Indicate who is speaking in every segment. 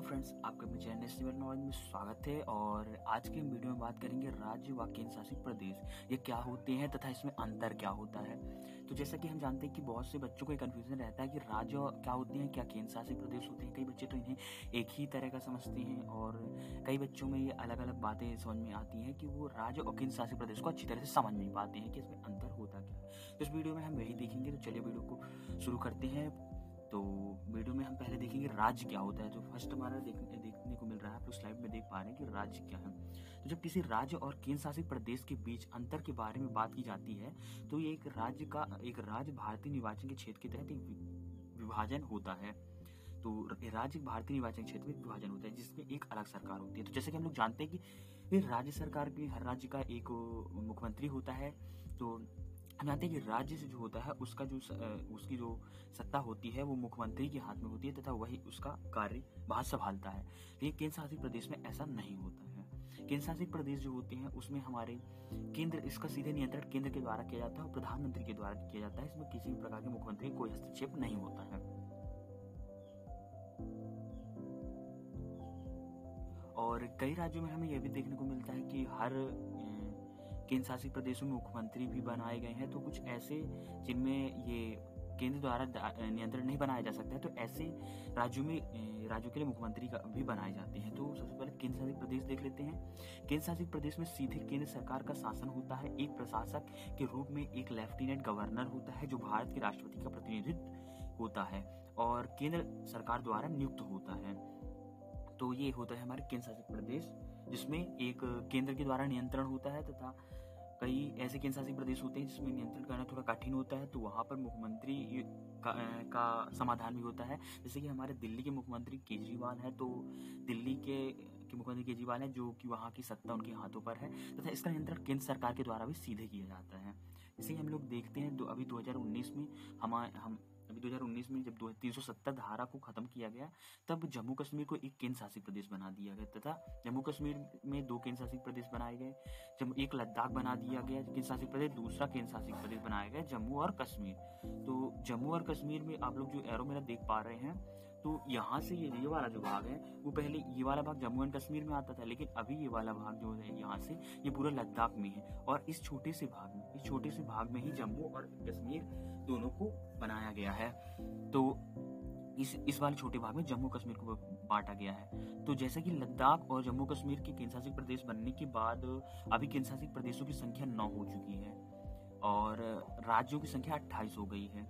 Speaker 1: Friends, आपका अपने channel national knowledge में स्वागत है। और आज के वीडियो में बात करेंगे राज्य व केंद्र शासित प्रदेश ये क्या होते हैं तथा इसमें अंतर क्या होता है। तो जैसा कि हम जानते हैं कि बहुत से बच्चों को एक कन्फ्यूजन रहता है कि राज्य क्या होते हैं, क्या केंद्र शासित प्रदेश होते हैं। कई बच्चे तो इन्हें एक ही तरह का समझते हैं और कई बच्चों में ये अलग अलग बातें समझ में आती हैं कि वो राज्य और केंद्र शासित प्रदेश को अच्छी तरह से समझ नहीं पाते हैं कि इसमें अंतर होता क्या है। तो इस वीडियो में हम यही देखेंगे। तो चलिए वीडियो को शुरू करते हैं। तो वीडियो में हम पहले देखेंगे राज्य क्या होता है। तो फर्स्ट हमारा देखने को मिल रहा है, आप लोग स्लाइड में देख पा रहे हैं कि राज्य क्या है। तो जब किसी राज्य और केंद्र शासित प्रदेश के बीच अंतर के बारे में बात की जाती है तो ये एक राज्य भारतीय निर्वाचन के क्षेत्र के तहत एक विभाजन होता है। तो राज्य भारतीय निर्वाचन क्षेत्र में विभाजन होता है जिसमें एक अलग सरकार होती है। तो जैसे कि हम लोग जानते हैं कि राज्य सरकार की हर राज्य का एक मुख्यमंत्री होता है। तो हम जानते हैं कि राज्य से जो होता है उसकी जो सत्ता होती है वो मुख्यमंत्री के हाथ में होती है तथा वही उसका कार्यभार संभालता है। लेकिन केंद्र शासित प्रदेश में ऐसा नहीं होता है। केंद्र शासित प्रदेश जो होते हैं उसमें हमारे केंद्र इसका सीधे नियंत्रण केंद्र के द्वारा किया जाता है और प्रधानमंत्री के द्वारा किया जाता है। इसमें किसी भी प्रकार के मुख्यमंत्री कोई हस्तक्षेप नहीं होता है। और कई राज्यों में हमें यह भी देखने को मिलता है कि हर केंद्र शासित प्रदेशों में मुख्यमंत्री भी बनाए गए हैं। तो कुछ ऐसे जिनमें ये केंद्र द्वारा नियंत्रण नहीं बनाया जा सकता है, तो ऐसे राज्यों के लिए मुख्यमंत्री का भी बनाए जाते हैं। तो सबसे पहले केंद्र शासित प्रदेश देख लेते हैं। केंद्र शासित प्रदेश में सीधे केंद्र सरकार का शासन होता है। एक प्रशासक के रूप में एक लेफ्टिनेंट गवर्नर होता है जो भारत के राष्ट्रपति का प्रतिनिधित्व होता है और केंद्र सरकार द्वारा नियुक्त होता है। तो ये होता है हमारे केंद्र शासित प्रदेश जिसमें एक केंद्र के द्वारा नियंत्रण होता है तथा कई ऐसे केंद्र शासित प्रदेश होते हैं जिसमें नियंत्रण करना थोड़ा कठिन होता है। तो वहां पर मुख्यमंत्री का समाधान भी होता है। जैसे कि हमारे दिल्ली के मुख्यमंत्री केजरीवाल है। तो दिल्ली के मुख्यमंत्री केजरीवाल है जो कि वहां की सत्ता उनके हाथों पर है तथा इसका नियंत्रण केंद्र सरकार के द्वारा भी सीधे किया जाता है। जैसे हम लोग देखते हैं अभी 2019 में जब 370 धारा को खत्म किया गया तब जम्मू कश्मीर को एक केंद्र शासित प्रदेश बना दिया गया तथा जम्मू कश्मीर में 2 केंद्र शासित प्रदेश बनाए गए। जब एक लद्दाख बना दिया गया केंद्र शासित प्रदेश, दूसरा केंद्र शासित प्रदेश बनाया गया जम्मू और कश्मीर। तो जम्मू और कश्मीर में आप लोग जो एरो मेरा देख पा रहे हैं, तो यहाँ से ये वाला जो भाग है वो पहले ये वाला भाग जम्मू एंड कश्मीर में आता था, लेकिन अभी ये वाला भाग जो है यहाँ से ये पूरा लद्दाख में है। और इस छोटे से भाग में ही जम्मू और कश्मीर दोनों को बनाया गया है। तो इस वाले छोटे भाग में जम्मू कश्मीर को बांटा गया है। तो जैसे कि लद्दाख और जम्मू कश्मीर के केंद्र शासित प्रदेश बनने के बाद अभी केंद्र शासित प्रदेशों की संख्या 9 हो चुकी है और राज्यों की संख्या 28 हो गई है।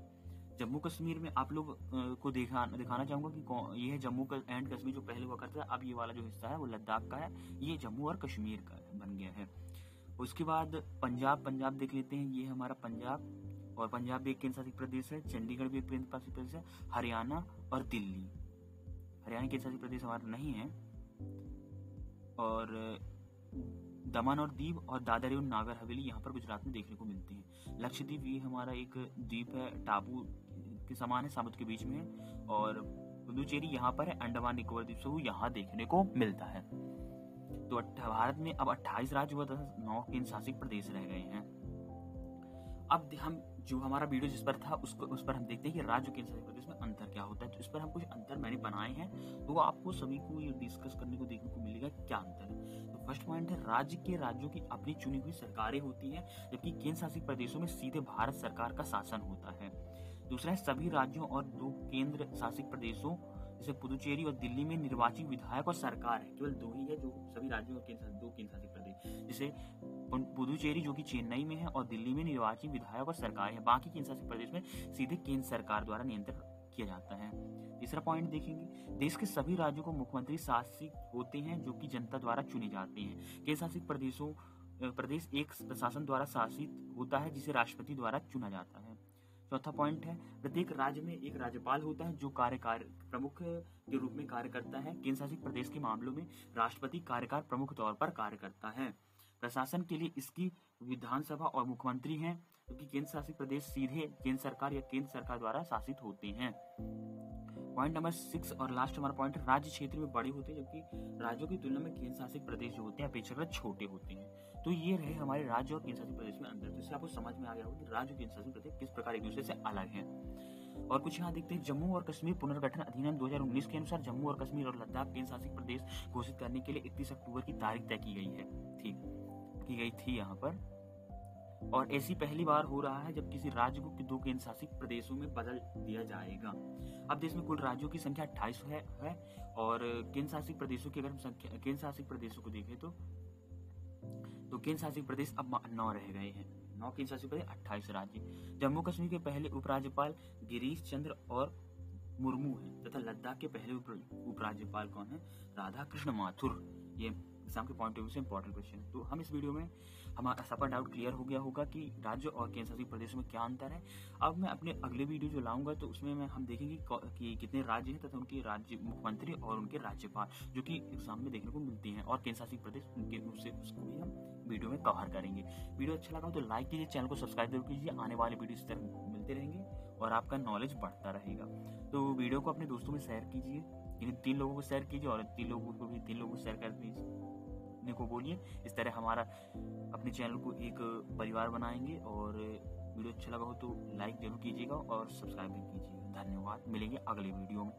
Speaker 1: जम्मू कश्मीर में आप लोग को दिखाना चाहूंगा कि ये है जम्मू एंड कश्मीर जो पहले हुआ करता था। अब ये वाला जो हिस्सा है वो लद्दाख का है, ये जम्मू और कश्मीर का बन गया है। उसके बाद पंजाब देख लेते हैं। ये हमारा पंजाब, और पंजाब भी एक केंद्र शासित प्रदेश है। चंडीगढ़ भी एक केंद्र शासित प्रदेश है। हरियाणा और दिल्ली, हरियाणा केंद्र शासित प्रदेश हमारा नहीं है। और दमन और दीव और दादर एवं नागर हवेली यहाँ पर गुजरात में देखने को मिलते हैं। लक्षद्वीप ये हमारा एक द्वीप है, टापू के समान है, समुद्र के बीच में है। और पुदुचेरी यहाँ पर है, अंडमान निकोबार द्वीप समूह यहाँ देखने को मिलता है। तो भारत में अब 28 राज्य व 9 केंद्र शासित प्रदेश रह गए हैं। अब हम जो हमारा वीडियो जिस पर था उस पर हम देखते हैं कि राज्य केंद्र शासित प्रदेश में अंतर क्या होता है। तो इस पर हम कुछ अंतर मैंने बनाए हैं, तो वो आपको सभी को ये डिस्कस करने को देखने को मिलेगा क्या अंतर है। तो फर्स्ट पॉइंट है, राज्यों की अपनी चुनी हुई सरकारें होती हैं जबकि केंद्र शासित प्रदेशों में सीधे भारत सरकार का शासन होता है। दूसरा है, सभी राज्यों और 2 केंद्र शासित प्रदेशों जैसे पुदुचेरी और दिल्ली में निर्वाचित विधायक और सरकार है। केवल 2 ही है जो सभी राज्यों और 2 केंद्र शासित प्रदेश, जैसे पुदुचेरी जो कि चेन्नई में है और दिल्ली में निर्वाचित विधायक और सरकार है। बाकी केंद्र शासित प्रदेश में सीधे केंद्र सरकार द्वारा नियंत्रण किया जाता है। तीसरा पॉइंट देखेंगे, देश के सभी राज्यों को मुख्यमंत्री शासित होते हैं जो कि जनता द्वारा चुने जाते हैं। केंद्र शासित प्रदेश एक प्रशासन द्वारा शासित होता है जिसे राष्ट्रपति द्वारा चुना जाता है। चौथा पॉइंट है, प्रत्येक राज्य में एक राज्यपाल होता है जो कार्यकार प्रमुख के रूप में कार्य करता है। केंद्र शासित प्रदेश के मामलों में राष्ट्रपति कार्यकार प्रमुख तौर पर कार्य करता है। प्रशासन के लिए इसकी विधानसभा और मुख्यमंत्री हैं, क्योंकि केंद्र शासित प्रदेश सीधे केंद्र सरकार या केंद्र सरकार द्वारा शासित होते हैं। पॉइंट नंबर 6 और लास्ट हमारा पॉइंट, राज्य क्षेत्र में बड़े होते हैं जबकि राज्यों की तुलना में केंद्र शासित प्रदेश जो होते हैं अपेक्षाकृत छोटे होते हैं। तो ये रहे हमारे राज्य और केंद्र शासित प्रदेश में अंतर। तो इससे आपको समझ में आ गया होगा कि राज्य और केंद्र शासित प्रदेश किस प्रकार एक दूसरे से अलग है। और कुछ यहाँ देखते हैं, जम्मू और कश्मीर पुनर्गठन अधिनियम 2019 के अनुसार जम्मू और कश्मीर और लद्दाख केंद्र शासित प्रदेश घोषित करने के लिए 31 अक्टूबर की तारीख तय की गई थी यहाँ पर। और ऐसी पहली बार हो रहा है जब किसी राज्य को 2 केंद्र शासित प्रदेशों में बदल दिया जाएगा। अब देश में कुल राज्यों की संख्या 28 है और केंद्र शासित प्रदेशों की अगर हम केंद्र शासित प्रदेशों को देखें तो केंद्र शासित प्रदेश अब 9 रह गए हैं। 9 केंद्र शासित प्रदेश, 28 राज्य। जम्मू कश्मीर के पहले उपराज्यपाल गिरीश चंद्र और मुर्मू हैं तथा लद्दाख के पहले उपराज्यपाल कौन है? राधा कृष्ण माथुर। ये एग्जाम के पॉइंट ऑफ व्यू से इंपॉर्टेंट क्वेश्चन है। तो हम इस वीडियो में हमारा सबका डाउट क्लियर हो गया होगा कि राज्य और केंद्र शासित प्रदेशों में क्या अंतर है। अब मैं अपने अगले वीडियो जो लाऊंगा तो उसमें हम देखेंगे कि कितने राज्य हैं तथा उनके राज्य मुख्यमंत्री और उनके राज्यपाल जो कि एग्जाम में देखने को मिलते हैं, और केंद्र शासित प्रदेश उनके उसको भी हम वीडियो में कवर करेंगे। वीडियो अच्छा लगा तो लाइक कीजिए, चैनल को सब्सक्राइब जरूर कीजिए। आने वाले वीडियो इस तरह मिलते रहेंगे और आपका नॉलेज बढ़ता रहेगा। तो वीडियो को अपने दोस्तों में शेयर कीजिए, इन 3 लोगों को शेयर कीजिए और 3 लोगों को भी 3 लोगों को शेयर कर दीजिए को बोलिए। इस तरह हमारा अपने चैनल को एक परिवार बनाएंगे। और वीडियो अच्छा लगा हो तो लाइक जरूर कीजिएगा और सब्सक्राइब भी कीजिएगा। धन्यवाद, मिलेंगे अगले वीडियो में।